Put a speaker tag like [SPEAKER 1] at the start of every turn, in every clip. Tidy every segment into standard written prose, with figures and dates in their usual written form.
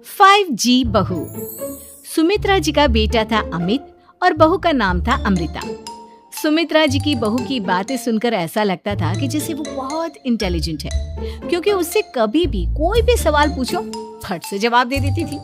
[SPEAKER 1] 5G बहू। सुमित्रा जी का बेटा था अमित और बहू का नाम था अमृता। सुमित्रा जी की बहू की बातें सुनकर ऐसा लगता था कि जैसे वो बहुत इंटेलिजेंट है, क्योंकि उससे कभी भी कोई भी सवाल पूछो फट से जवाब दे देती थी।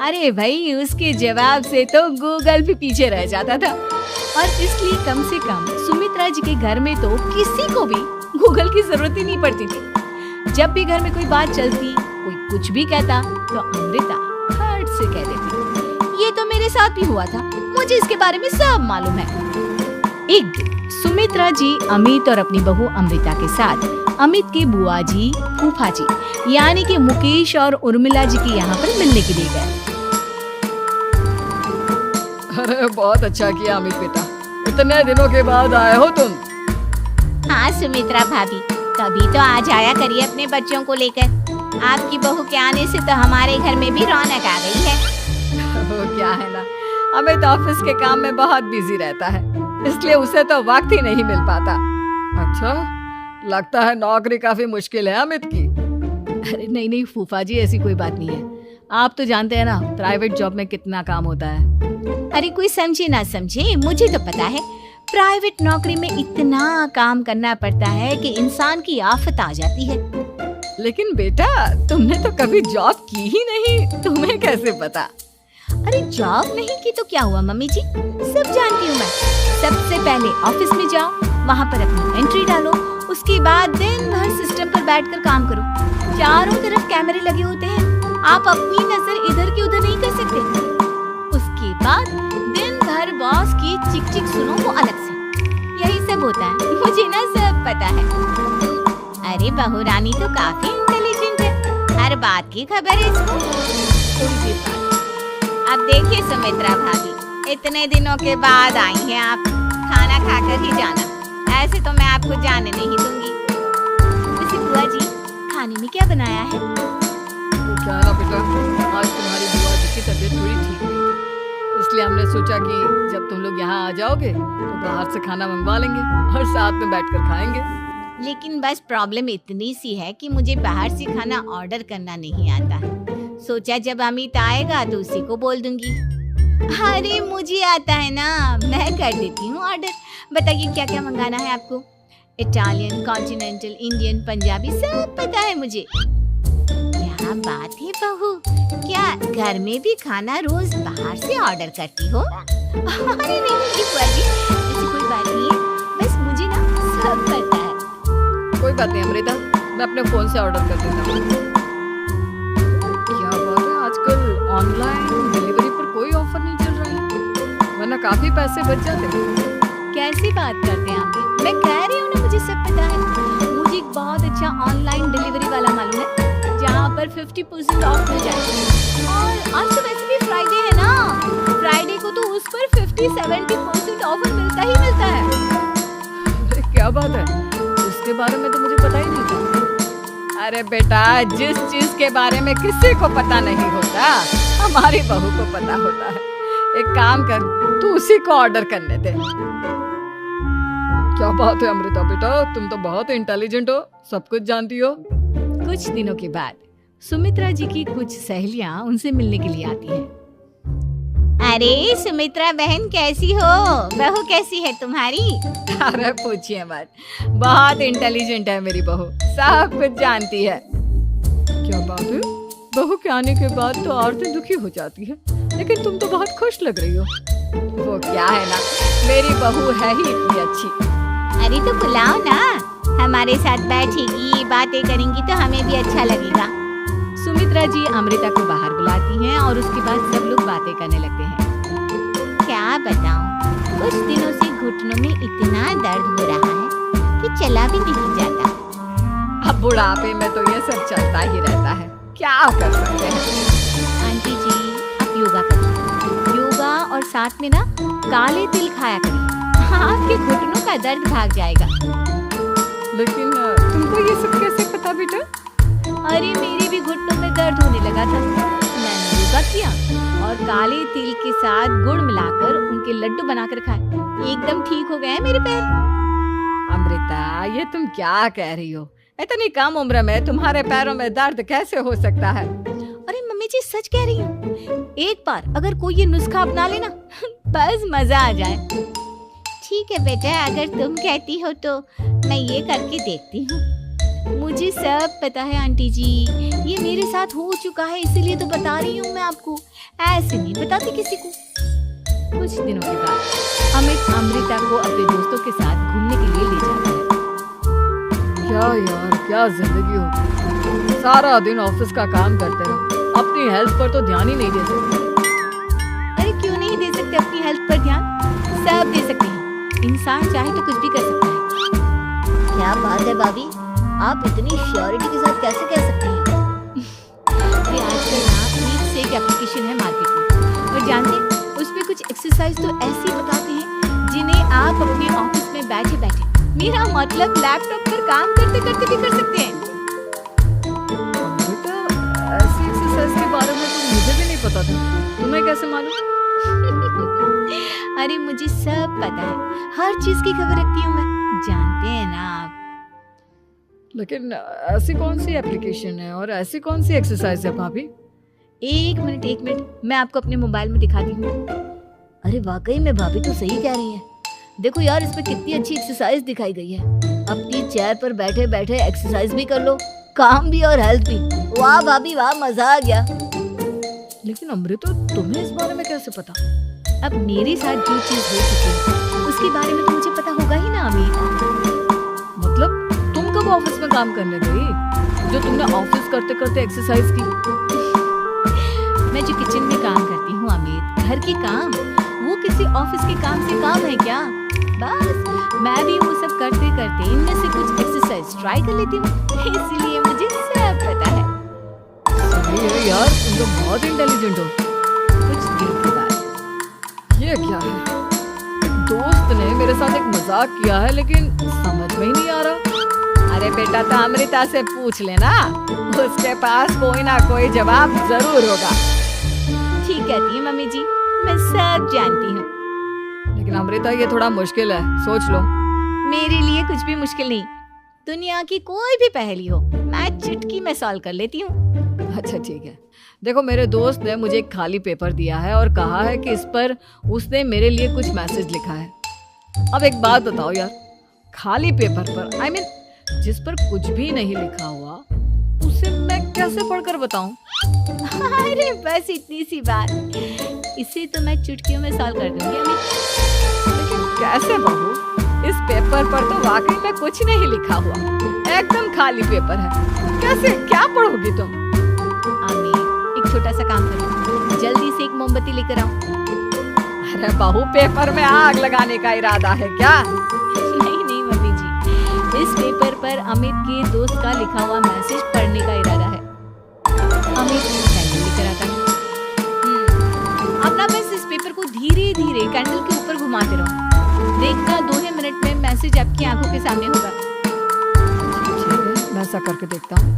[SPEAKER 1] अरे भाई, उसके जवाब से तो गूगल भी पीछे रह जाता था। और इसलिए कम से कम सुमित्रा जी के घर में तो किसी को भी गूगल की जरूरत ही नहीं पड़ती थी। जब भी घर में कोई बात चलती, कोई कुछ भी कहता, तो अमृता फट से कह देती, ये तो मेरे साथ भी हुआ था, मुझे इसके बारे में सब मालूम है। एक दिन सुमित्रा जी अमित और अपनी बहू अमृता के साथ अमित के बुआ जी, फूफा जी यानी कि मुकेश और उर्मिला जी के यहाँ पर मिलने के लिए गए।
[SPEAKER 2] अरे बहुत अच्छा किया अमित बेटा, इतने दिनों के बाद आए हो तुम।
[SPEAKER 3] हाँ सुमित्रा भाभी, कभी तो आ जाया करिए अपने बच्चों को लेकर। आपकी बहू के आने से तो हमारे घर में भी रौनक आ गई है।
[SPEAKER 2] वो क्या है ना, अमित ऑफिस के काम में बहुत बिजी रहता है, इसलिए उसे तो वक्त ही नहीं मिल पाता। अच्छा, लगता है नौकरी काफी मुश्किल है अमित की।
[SPEAKER 1] अरे नहीं फूफा जी, ऐसी कोई बात नहीं है। आप तो जानते हैं ना प्राइवेट जॉब में कितना काम होता है।
[SPEAKER 3] अरे कोई समझे ना समझे, मुझे तो पता है प्राइवेट नौकरी में इतना काम करना पड़ता है कि इंसान की आफत आ जाती है।
[SPEAKER 2] लेकिन बेटा, तुमने तो कभी जॉब की ही नहीं, तुम्हें कैसे पता?
[SPEAKER 3] अरे जॉब नहीं की तो क्या हुआ मम्मी जी, सब जानती हूँ मैं। सबसे पहले ऑफिस में जाओ, वहाँ पर अपनी एंट्री डालो, उसके बाद दिन भर सिस्टम पर बैठकर काम करो। चारों तरफ कैमरे लगे होते हैं, आप अपनी नजर इधर की उधर नहीं कर सकते। उसके बाद दिन भर बॉस की चिक चिक सुनो वो अलग से। यही सब होता है, मुझे ना सब पता है। अरे बहू रानी तो काफी इंटेलिजेंट है, हर बात की खबर है इसको। अब देखिए सुमित्रा भाभी, इतने दिनों के बाद आई हैं आप, खाना खाकर ही जाना, ऐसे तो मैं आपको जाने नहीं दूंगी। वैसे बुआ जी, खाने में क्या बनाया है?
[SPEAKER 2] वो क्या है ना बेटा, आज तुम्हारी बुआ जी की तबीयत थोड़ी ठीक नहीं थी, इसलिए हमने सोचा कि जब तुम लोग यहाँ आ जाओगे तो बाहर से खाना मंगवा लेंगे और साथ में बैठकर खाएंगे।
[SPEAKER 3] लेकिन बस प्रॉब्लम इतनी सी है कि मुझे बाहर से खाना ऑर्डर करना नहीं आता। सोचा जब अमित आएगा तो उसी को बोल दूंगी। अरे मुझे आता है ना, मैं कर देती हूँ ऑर्डर। बताइए क्या क्या मंगाना है आपको? इटालियन, कॉन्टिनेंटल, इंडियन, पंजाबी सब पता है मुझे। क्या बात है बहू, क्या घर में भी खाना रोज बाहर से ऑर्डर करती हो? अरे नहीं बुआ जी, ऐसी कोई बात नहीं है, बस मुझे ना सब पता है।
[SPEAKER 2] कोई बात नहीं अमृता, मैं अपने फोन से ऑर्डर कर देता हूँ। क्या बात है, आजकल ऑनलाइन डिलीवरी पर कोई ऑफर नहीं चल रहा है, वरना काफी पैसे बच जाते हैं।
[SPEAKER 1] कैसी बात करते हैं आप? मैं कह रही हूँ ना, मुझे सब पता है। मुझे एक बहुत अच्छा ऑनलाइन डिलीवरी वाला मालूम है, जहाँ पर 50% ऑफ मिल जाएगा। और आज तो वैसे भी फ्राइडे है ना, फ्राइडे को तो उस पर 50-70% ऑफर मिलता ही मिलता है।
[SPEAKER 2] क्या बात है, इसके बारे में तो मुझे पता ही नहीं था। अरे बेटा, जिस चीज के बारे में किसी को पता नहीं होता, हमारी बहू को पता होता है। एक काम कर, तू उसी को ऑर्डर करने दे। क्या बात है अमृता बेटा, तुम तो बहुत इंटेलिजेंट हो, सब कुछ जानती हो।
[SPEAKER 1] कुछ दिनों के बाद सुमित्रा जी की कुछ सहेलियां उनसे मिलने के लिए आती हैं।
[SPEAKER 3] अरे सुमित्रा बहन कैसी हो? बहू कैसी है तुम्हारी?
[SPEAKER 2] अरे पूछिए मत, बहुत इंटेलिजेंट है मेरी बहू, सब कुछ जानती है। क्या बात है, बहू के आने के बाद तो औरतें दुखी हो जाती है, लेकिन तुम तो बहुत खुश लग रही हो। वो क्या है ना, मेरी बहू है ही इतनी अच्छी।
[SPEAKER 3] अरे तो बुलाओ ना, हमारे साथ बैठेगी, बातें करेंगी तो हमें भी अच्छा लगेगा।
[SPEAKER 1] सुमित्रा जी अमृता को बाहर बुलाती हैं और उसके बाद सब लोग बातें करने लगते हैं।
[SPEAKER 3] क्या बताऊं, कुछ दिनों से घुटनों में इतना दर्द हो रहा है कि चला भी नहीं जाता।
[SPEAKER 2] अब बुढ़ापे में तो ये सब चलता ही रहता है, क्या कर सकते हैं।
[SPEAKER 1] आंटी जी, आप योगा करिए, योगा और साथ में ना काले तिल खाया करिए, आपके घुटनों का दर्द भाग जाएगा।
[SPEAKER 2] लेकिन तुमको ये सब कैसे पता बेटा?
[SPEAKER 1] अरे मेरे भी घुटनों में दर्द होने लगा था, मैंने योगा किया और काले तिल के साथ गुड़ मिलाकर उनके लड्डू बनाकर खाए, एकदम ठीक हो गए मेरे पैर।
[SPEAKER 2] अमृता, ये तुम क्या कह रही हो? इतनी कम उम्र में तुम्हारे पैरों में दर्द कैसे हो सकता है?
[SPEAKER 1] अरे मम्मी जी सच कह रही हूँ, एक बार अगर कोई ये नुस्खा अपना लेना बस मजा आ जाए।
[SPEAKER 3] ठीक है बेटा, अगर तुम कहती हो तो मैं ये करके देखती हूँ।
[SPEAKER 1] मुझे सब पता है आंटी जी, ये मेरे साथ हो चुका है, इसीलिए तो बता रही हूँ मैं आपको, ऐसे नहीं बताती किसी को। कुछ दिनों के बाद अमित अमृता को अपने दोस्तों के साथ घूमने के लिए ले जाता है।
[SPEAKER 2] क्या यार, क्या जिंदगी हो, सारा दिन ऑफिस का काम करते रहो, अपनी हेल्थ पर तो ध्यान ही नहीं दे सकते।
[SPEAKER 1] अरे क्यों नहीं दे सकते अपनी हेल्थ पर ध्यान, सब दे सकते हैं, इंसान चाहे तो कुछ भी कर सकता है।
[SPEAKER 3] क्या बात है भाभी, आप इतनी श्योरिटी के साथ कैसे कह सकती हैं?
[SPEAKER 1] अरे आजकल ना नीट से एक एप्लीकेशन है मार्केट में, और जानते हैं उसमें कुछ एक्सरसाइज तो ऐसी बताते हैं जिन्हें आप अपने ऑफिस में बैठे बैठे, मेरा मतलब लैपटॉप पर काम करते करते भी कर सकते हैं।
[SPEAKER 2] बेटा, ऐसी एक्सरसाइज के बारे में तो मुझे भी नहीं पता था, तुम्हें कैसे मालूम?
[SPEAKER 1] अरे मुझे सब पता है, हर चीज की खबर रखती हूँ मैं, जानते हैं ना आप।
[SPEAKER 2] लेकिन ऐसी कौन सी एप्लीकेशन है और ऐसी कौन सी एक्सरसाइज है भाभी?
[SPEAKER 1] एक मिनट, मैं आपको अपने मोबाइल में दिखाती हूँ। अरे वाकई में भाभी तो सही कह रही है, देखो यार इसमें कितनी अच्छी एक्सरसाइज दिखाई गई है। अपनी चेयर पर बैठे बैठे एक्सरसाइज भी कर लो, काम भी और हेल्थ भी। वाह भाभी वाह, मजा आ गया।
[SPEAKER 2] लेकिन अमृता, तुम्हें इस बारे में कैसे पता?
[SPEAKER 1] अब मेरे साथ जो चीज हो चुकी है उसके बारे में तो मुझे पता होगा ही ना अमित।
[SPEAKER 2] मतलब तुम कब ऑफिस में काम करने गई जो तुमने ऑफिस करते करते एक्सरसाइज की?
[SPEAKER 1] मैं जो किचन में काम करती हूँ अमित, घर के काम, वो किसी ऑफिस के काम से काम है क्या? बस मैं भी वो सब करते करते इनमें से कुछ एक्सरसाइज ट्राई कर लेती हूँ, इसीलिए मुझे सब पता है।
[SPEAKER 2] सही है यार, तुम तो बहुत इंटेलिजेंट हो।
[SPEAKER 1] कुछ दिन के बाद
[SPEAKER 2] ये क्या है? दोस्त ने मेरे साथ एक मजाक किया है, लेकिन समझ में ही नहीं आ रहा।
[SPEAKER 1] अरे बेटा, तो अमृता से पूछ लेना, उसके पास कोई ना कोई जवाब जरूर होगा। ठीक कहती है मम्मी जी, मैं सब जानती हूँ।
[SPEAKER 2] लेकिन अमृता, ये थोड़ा मुश्किल है, सोच लो।
[SPEAKER 1] मेरे लिए कुछ भी मुश्किल नहीं, दुनिया की कोई भी पहेली हो मैं चुटकी में सॉल्व कर लेती हूँ।
[SPEAKER 2] अच्छा ठीक है, देखो मेरे दोस्त ने मुझे एक खाली पेपर दिया है और कहा है कि इस पर उसने मेरे लिए कुछ मैसेज लिखा है। अब एक बात बताओ यार, खाली पेपर पर, I mean, जिस पर कुछ भी नहीं लिखा हुआ, उसे मैं कैसे पढ़कर बताऊं?
[SPEAKER 1] अरे बस इतनी सी बात, इसे तो मैं चुटकियों में सॉल्व कर दूंगी अमित।
[SPEAKER 2] लेकिन कैसे बहू, इस पेपर पर तो वाकई में कुछ नहीं लिखा हुआ, एकदम खाली पेपर है, कैसे क्या पढ़ोगी तुम?
[SPEAKER 1] अमित, एक छोटा सा काम करो, जल्दी से एक मोमबत्ती लेकर आओ।
[SPEAKER 2] अरे बहू, पेपर में आग लगाने का इरादा है क्या?
[SPEAKER 1] नहीं मम्मी जी, इस पेपर पर अमित के दोस्त का लिखा हुआ मैसेज पढ़ने का इरादा है। अमित कैंडल लेकर आता है। अब ना बस इस पेपर को धीरे धीरे कैंडल के ऊपर घुमाते रहो, देखना 2 मिनट में मैसेज आपकी आंखों के सामने होगा।
[SPEAKER 2] मैं ऐसा करके देखता हूँ।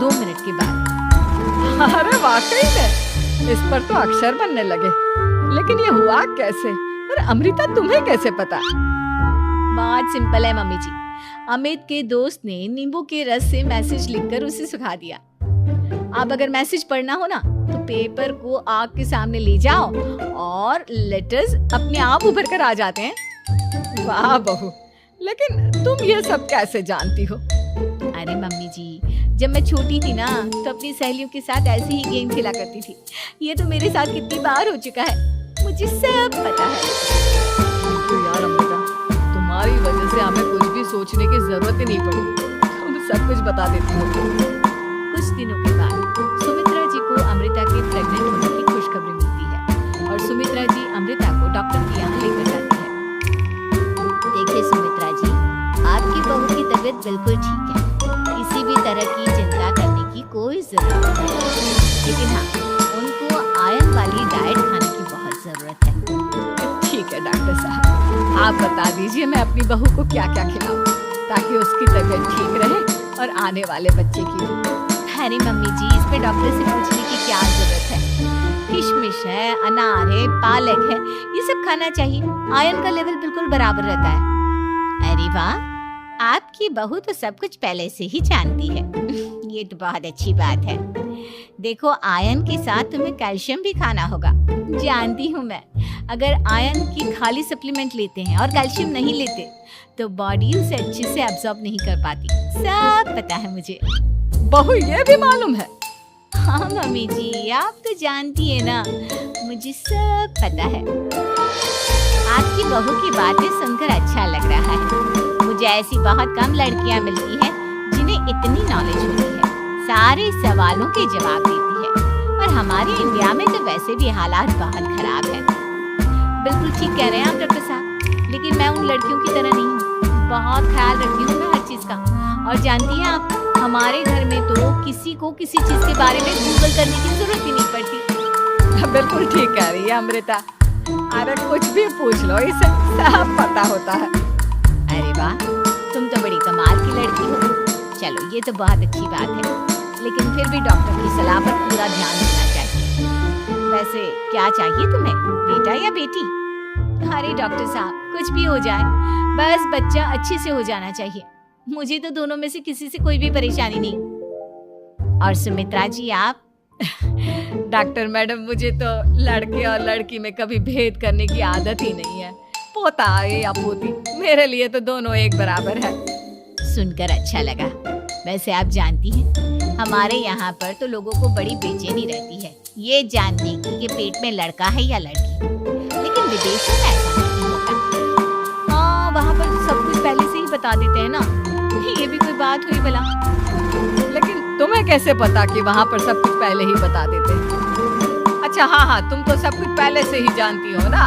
[SPEAKER 1] 2 मिनट के बाद
[SPEAKER 2] अरे वाकई में इस पर तो अक्षर बनने लगे, लेकिन ये हुआ कैसे? और अमृता, तुम्हें कैसे पता?
[SPEAKER 1] बात सिंपल है मम्मी जी, अमित के दोस्त ने नींबू के रस से मैसेज लिखकर उसे सुखा दिया। अब अगर मैसेज पढ़ना हो ना तो पेपर को आग के सामने ले जाओ और लेटर्स अपने आप उभर कर आ जाते हैं।
[SPEAKER 2] वाह बहू, लेकिन तुम ये सब कैसे जानती हो?
[SPEAKER 1] अरे मम्मी जी, जब मैं छोटी थी ना तो अपनी सहेलियों के साथ ऐसे ही गेम खेला करती थी। ये तो मेरे साथ कितनी बार हो चुका है, मुझे सब पता है।
[SPEAKER 2] तो यार अमृता, तुम्हारी वजह से हमें कुछ भी सोचने की जरूरत ही नहीं पड़ी, तुम सब कुछ बता देती हो।
[SPEAKER 1] कुछ दिनों के बाद सुमित्रा जी को अमृता के प्रेग्नेंट होने की खुशखबरी मिलती है और सुमित्रा जी अमृता को डॉक्टर के यहाँ लेकर जाती है।
[SPEAKER 3] देखिए सुमित्रा जी, आपकी बहू की तबीयत बिल्कुल ठीक है, किसी भी तरह की चिंता करने की कोई जरूरत नहीं है। लेकिन हाँ, उनको आयरन वाली डाइट खाने की बहुत जरूरत है।
[SPEAKER 2] ठीक है डॉक्टर साहब, आप बता दीजिए मैं अपनी बहू को क्या क्या खिलाऊं ताकि उसकी तबीयत ठीक रहे और आने वाले बच्चे की भी।
[SPEAKER 1] अरे मम्मी जी, इस पे डॉक्टर से पूछने की क्या जरूरत है? किशमिश है, अनार है, पालक है, ये सब खाना चाहिए, आयरन का लेवल बिल्कुल बराबर रहता है।
[SPEAKER 3] अरे वाह, आपकी बहू तो सब कुछ पहले से ही जानती है। ये तो बहुत अच्छी बात है। देखो, आयरन के साथ तुम्हें कैल्शियम भी खाना होगा।
[SPEAKER 1] जानती हूँ मैं, अगर आयरन की खाली सप्लीमेंट लेते हैं और कैल्शियम नहीं लेते तो बॉडी उसे अच्छे से एब्जॉर्ब नहीं कर पाती। सब पता है मुझे।
[SPEAKER 2] बहू ये भी मालूम है?
[SPEAKER 3] हाँ मम्मी जी, आप तो जानती है ना, मुझे सब पता है। आपकी बहू की बातें सुनकर अच्छा लग रहा है। मुझे ऐसी बहुत कम लड़कियां मिलती हैं जिन्हें इतनी नॉलेज होती है, सारे सवालों के जवाब देती है। और हमारे इंडिया में तो वैसे भी हालात बहुत खराब है।
[SPEAKER 1] बिल्कुल ठीक कह रहे हैं आप डॉक्टर साहब, लेकिन मैं उन लड़कियों की तरह नहीं हूँ। बहुत ख्याल रखती हूँ मैं हर चीज का। और जानती हैं आप, हमारे घर में तो किसी को किसी चीज के बारे में गूगल करने की जरूरत ही नहीं पड़ती।
[SPEAKER 2] बिल्कुल ठीक कह रही है अमृता। अरे कुछ भी पूछ लो, इसे सब पता होता है।
[SPEAKER 3] अरे वाह, तुम तो बड़ी कमाल की लड़की हो। चलो, ये तो बहुत अच्छी बात है, लेकिन फिर भी डॉक्टर की सलाह पर पूरा ध्यान देना चाहिए। वैसे क्या चाहिए तुम्हें, बेटा या बेटी?
[SPEAKER 1] अरे डॉक्टर साहब, कुछ भी हो जाए, बस बच्चा अच्छे से हो जाना चाहिए। मुझे तो दोनों में से किसी से कोई भी परेशानी नहीं।
[SPEAKER 3] और सुमित्रा जी, आप?
[SPEAKER 2] डॉक्टर मैडम, मुझे तो लड़के और लड़की में कभी भेद करने की आदत ही नहीं है। पोता आए या पोती, मेरे लिए तो दोनों एक बराबर है।
[SPEAKER 3] सुनकर अच्छा लगा। वैसे आप जानती हैं, हमारे यहाँ पर तो लोगों को बड़ी बेचैनी रहती है ये जानने की कि पेट में लड़का है या लड़की। लेकिन विदेशों में ऐसा नहीं होता।
[SPEAKER 1] हाँ, वहाँ पर तो सब कुछ पहले से ही बता देते हैं ना। ये भी कोई बात हुई भला?
[SPEAKER 2] लेकिन तुम्हें कैसे पता कि वहाँ पर सब कुछ पहले ही बता देते हैं? अच्छा हाँ, तुम तो सब कुछ पहले से ही जानती हो ना।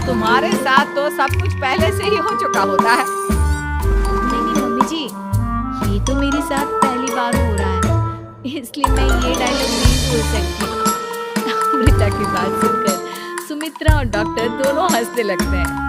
[SPEAKER 2] तुम्हारे साथ तो सब कुछ पहले से ही हो चुका होता है।
[SPEAKER 1] नहीं मम्मी जी, ये तो मेरे साथ पहली बार हो रहा है, इसलिए मैं ये डायलॉग नहीं बोल सकती।
[SPEAKER 2] अमृता की बात सुनकर सुमित्रा और डॉक्टर दोनों हंसने लगते हैं।